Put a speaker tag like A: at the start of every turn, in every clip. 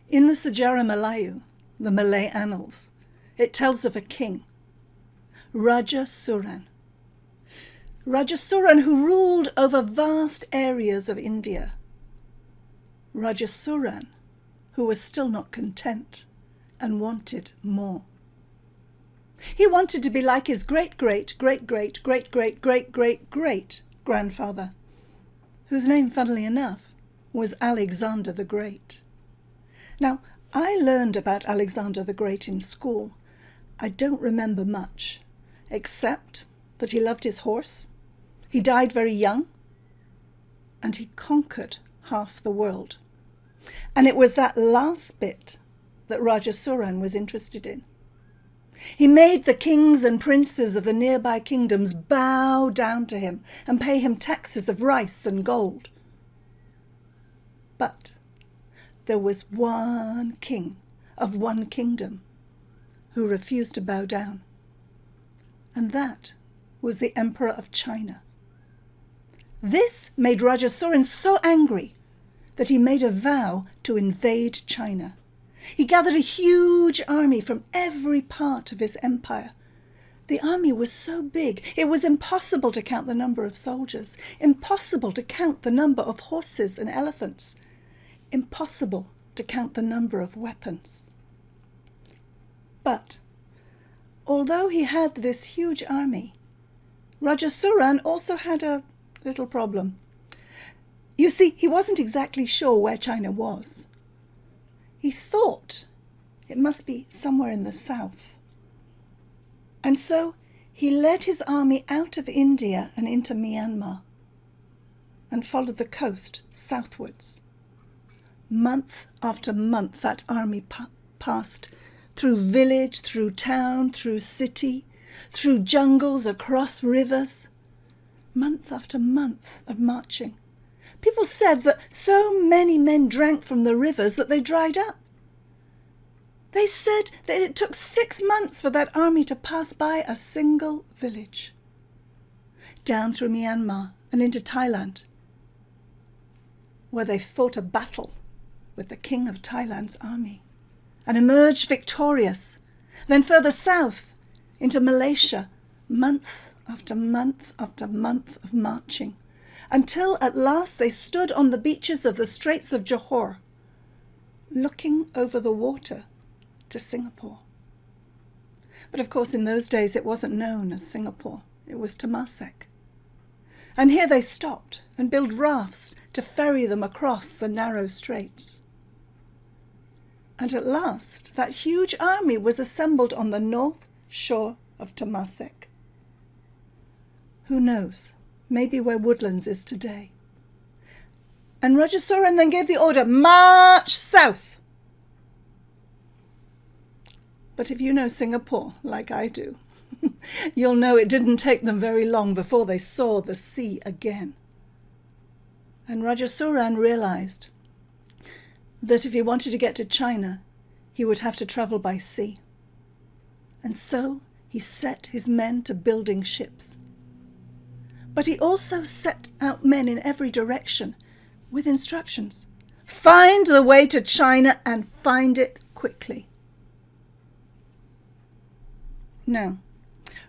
A: In the Sejarah Melayu, the Malay annals, it tells of a king, Rajah Suran. Rajah Suran, who ruled over vast areas of India. Rajah Suran, who was still not content and wanted more. He wanted to be like his great-great-great-great-great-great-great-great-grandfather, whose name, funnily enough, was Alexander the Great. Now, I learned about Alexander the Great in school. I don't remember much, except that he loved his horse, he died very young, and he conquered half the world. And it was that last bit that Rajah Suran was interested in. He made the kings and princes of the nearby kingdoms bow down to him and pay him taxes of rice and gold. But there was one king of one kingdom who refused to bow down, and that was the Emperor of China. This made Rajah Suran so angry that he made a vow to invade China. He gathered a huge army from every part of his empire. The army was so big, it was impossible to count the number of soldiers, impossible to count the number of horses and elephants, impossible to count the number of weapons. But although he had this huge army, Rajah Suran also had a little problem. You see, he wasn't exactly sure where China was. He thought it must be somewhere in the south. And so he led his army out of India and into Myanmar and followed the coast southwards. Month after month that army passed through village, through town, through city, through jungles, across rivers. Month after month of marching. People said that so many men drank from the rivers that they dried up. They said that it took 6 months for that army to pass by a single village. Down through Myanmar and into Thailand, where they fought a battle with the king of Thailand's army and emerged victorious. Then further south into Malaysia, month after month after month of marching, until at last they stood on the beaches of the Straits of Johor, looking over the water to Singapore. But of course in those days it wasn't known as Singapore, it was Temasek. And here they stopped and built rafts to ferry them across the narrow straits. And at last that huge army was assembled on the north shore of Temasek. Who knows, maybe where Woodlands is today. And Rajah Suran then gave the order, march south. But if you know Singapore, like I do, you'll know it didn't take them very long before they saw the sea again. And Rajah Suran realized that if he wanted to get to China, he would have to travel by sea. And so he set his men to building ships. But he also set out men in every direction with instructions. Find the way to China and find it quickly. Now,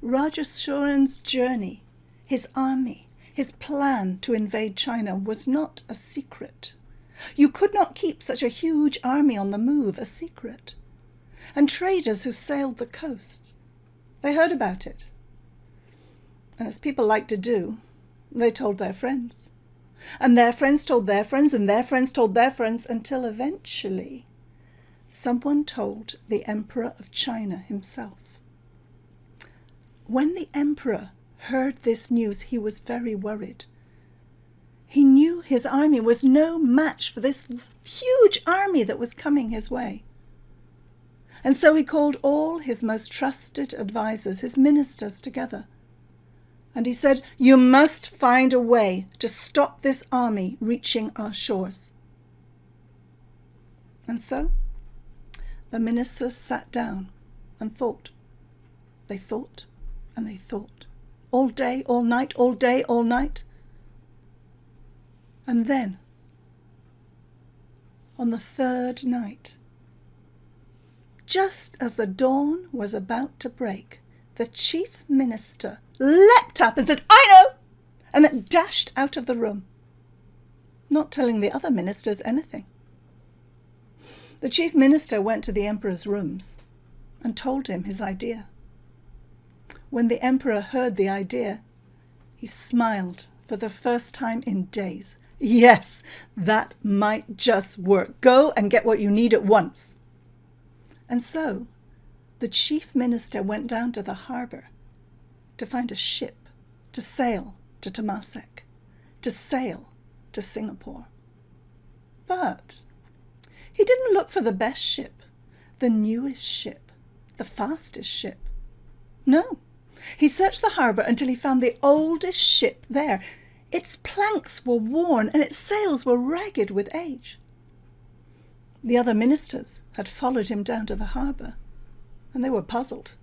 A: Rajah Suran's journey, his army, his plan to invade China was not a secret. You could not keep such a huge army on the move a secret. And traders who sailed the coast, they heard about it. And as people like to do, they told their friends. And their friends told their friends, and their friends told their friends, until eventually someone told the Emperor of China himself. When the Emperor heard this news, he was very worried. He knew his army was no match for this huge army that was coming his way. And so he called all his most trusted advisors, his ministers, together. And he said, you must find a way to stop this army reaching our shores. And so the ministers sat down and thought. They thought and they thought. All day, all night, all day, all night. And then, on the third night, Just as the dawn was about to break, the chief minister leapt up and said, "I know!" and then dashed out of the room, not telling the other ministers anything. The chief minister went to the emperor's rooms and told him his idea. When the emperor heard the idea, he smiled for the first time in days. Yes, that might just work. Go and get what you need at once. And so the chief minister went down to the harbour to find a ship to sail to Temasek, to sail to Singapore. But he didn't look for the best ship, the newest ship, the fastest ship. No, he searched the harbour until he found the oldest ship there. Its planks were worn and its sails were ragged with age. The other ministers had followed him down to the harbour, and they were puzzled.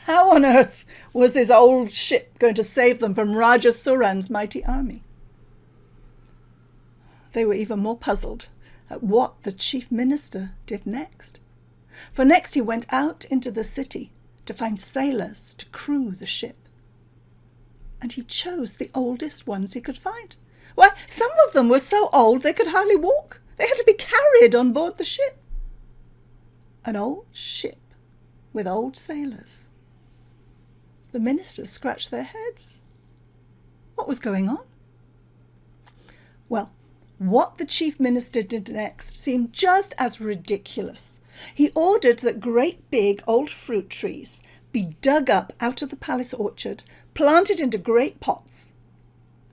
A: How on earth was this old ship going to save them from Rajah Suran's mighty army? They were even more puzzled at what the chief minister did next. For next he went out into the city to find sailors to crew the ship. And he chose the oldest ones he could find. Why, some of them were so old they could hardly walk. They had to be carried on board the ship. An old ship with old sailors. The ministers scratched their heads. What was going on? Well, what the chief minister did next seemed just as ridiculous. He ordered that great big old fruit trees be dug up out of the palace orchard, planted into great pots,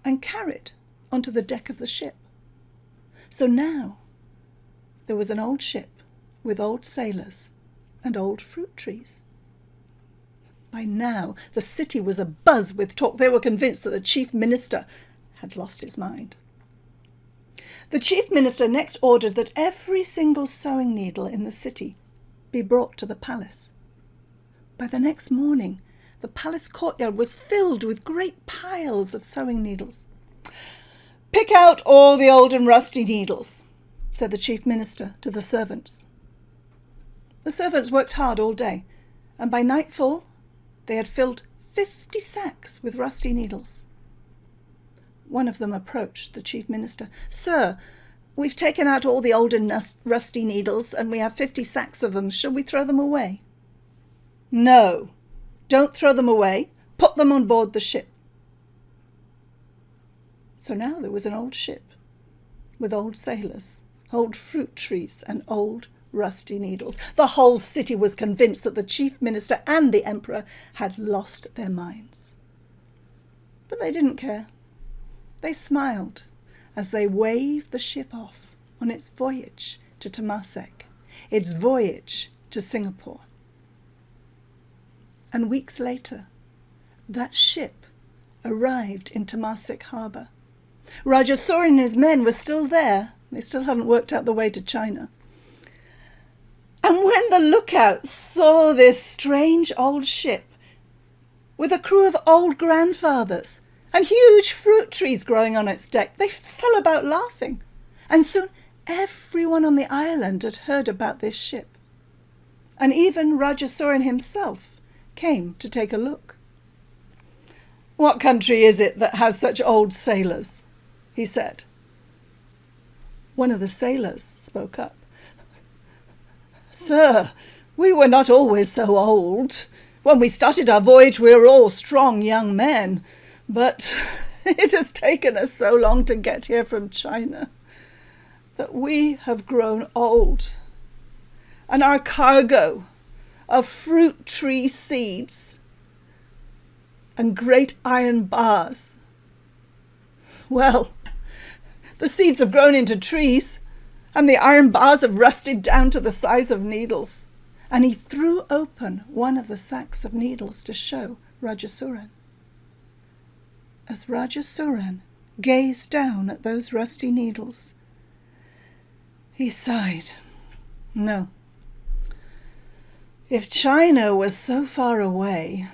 A: and carried onto the deck of the ship. So now there was an old ship with old sailors and old fruit trees. By now the city was abuzz with talk. They were convinced that the chief minister had lost his mind. The chief minister next ordered that every single sewing needle in the city be brought to the palace. By the next morning, the palace courtyard was filled with great piles of sewing needles. "Pick out all the old and rusty needles," said the chief minister to the servants. The servants worked hard all day, and by nightfall they had filled 50 sacks with rusty needles. One of them approached the chief minister. "Sir, we've taken out all the old and rusty needles, and we have 50 sacks of them. Shall we throw them away?" "No, don't throw them away. Put them on board the ship." So now there was an old ship with old sailors, old fruit trees, and old rusty needles. The whole city was convinced that the chief minister and the emperor had lost their minds. But they didn't care. They smiled as they waved the ship off on its voyage to Temasek, its voyage to Singapore. And weeks later, that ship arrived in Temasek harbour. Rajah Suran and his men were still there. They still hadn't worked out the way to China. And when the lookouts saw this strange old ship with a crew of old grandfathers and huge fruit trees growing on its deck, they fell about laughing. And soon everyone on the island had heard about this ship. And even Rajah Suran himself came to take a look. "What country is it that has such old sailors?" he said. One of the sailors spoke up. "Sir, we were not always so old. When we started our voyage, we were all strong young men. But it has taken us so long to get here from China that we have grown old. And our cargo of fruit tree seeds and great iron bars, well, the seeds have grown into trees, and the iron bars have rusted down to the size of needles." And he threw open one of the sacks of needles to show Rajah Suran. As Rajah Suran gazed down at those rusty needles, he sighed. No. If China was so far away,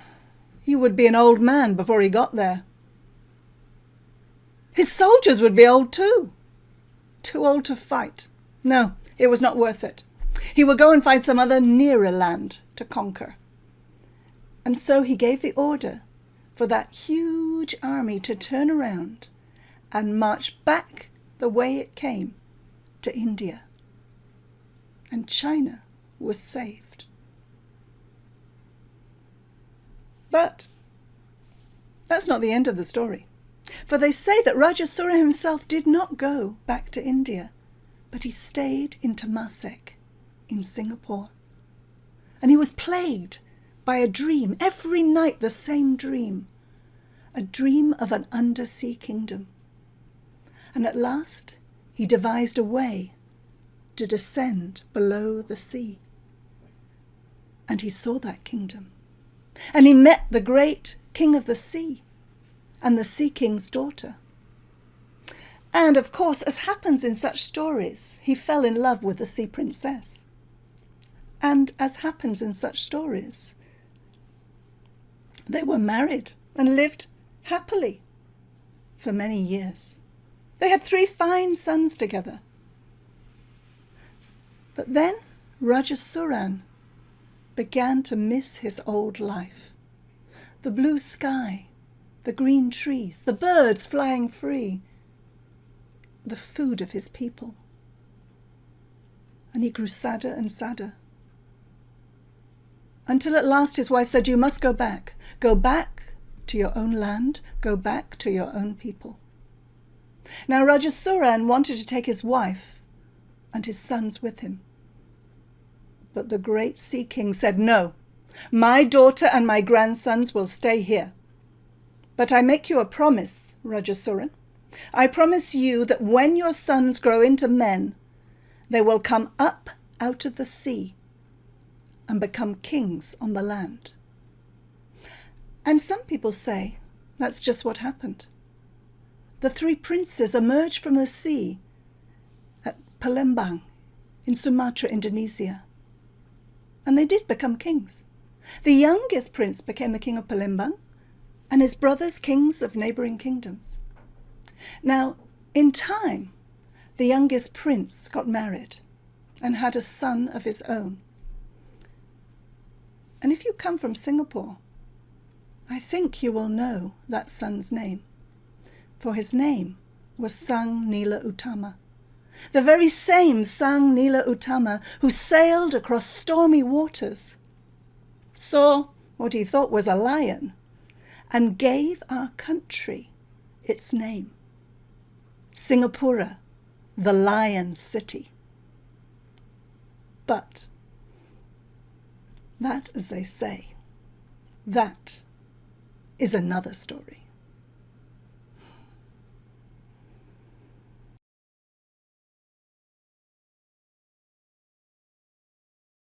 A: he would be an old man before he got there. His soldiers would be old too old to fight. No, it was not worth it. He would go and find some other nearer land to conquer. And so he gave the order for that huge army to turn around and march back the way it came to India. And China was saved. But that's not the end of the story. For they say that Rajah Suran himself did not go back to India, but he stayed in Temasek in Singapore. And he was plagued by a dream, every night the same dream, a dream of an undersea kingdom. And at last he devised a way to descend below the sea. And he saw that kingdom. And he met the great king of the sea and the sea king's daughter. And of course, as happens in such stories, he fell in love with the sea princess. And as happens in such stories, they were married and lived happily for many years. They had 3 fine sons together. But then Rajah Suran began to miss his old life. The blue sky, the green trees, the birds flying free, the food of his people. And he grew sadder and sadder. Until at last his wife said, "You must go back. Go back to your own land. Go back to your own people." Now Rajah Suran wanted to take his wife and his sons with him. But the great sea king said, "No, my daughter and my grandsons will stay here. But I make you a promise, Rajah Suran. I promise you that when your sons grow into men, they will come up out of the sea and become kings on the land." And some people say that's just what happened. The 3 princes emerged from the sea at Palembang in Sumatra, Indonesia. And they did become kings. The youngest prince became the king of Palembang, and his brothers kings of neighboring kingdoms. Now, in time, the youngest prince got married and had a son of his own. And if you come from Singapore, I think you will know that son's name, for his name was Sang Nila Utama, the very same Sang Nila Utama who sailed across stormy waters, saw what he thought was a lion, and gave our country its name, Singapura, the Lion City. But that, as they say, that is another story.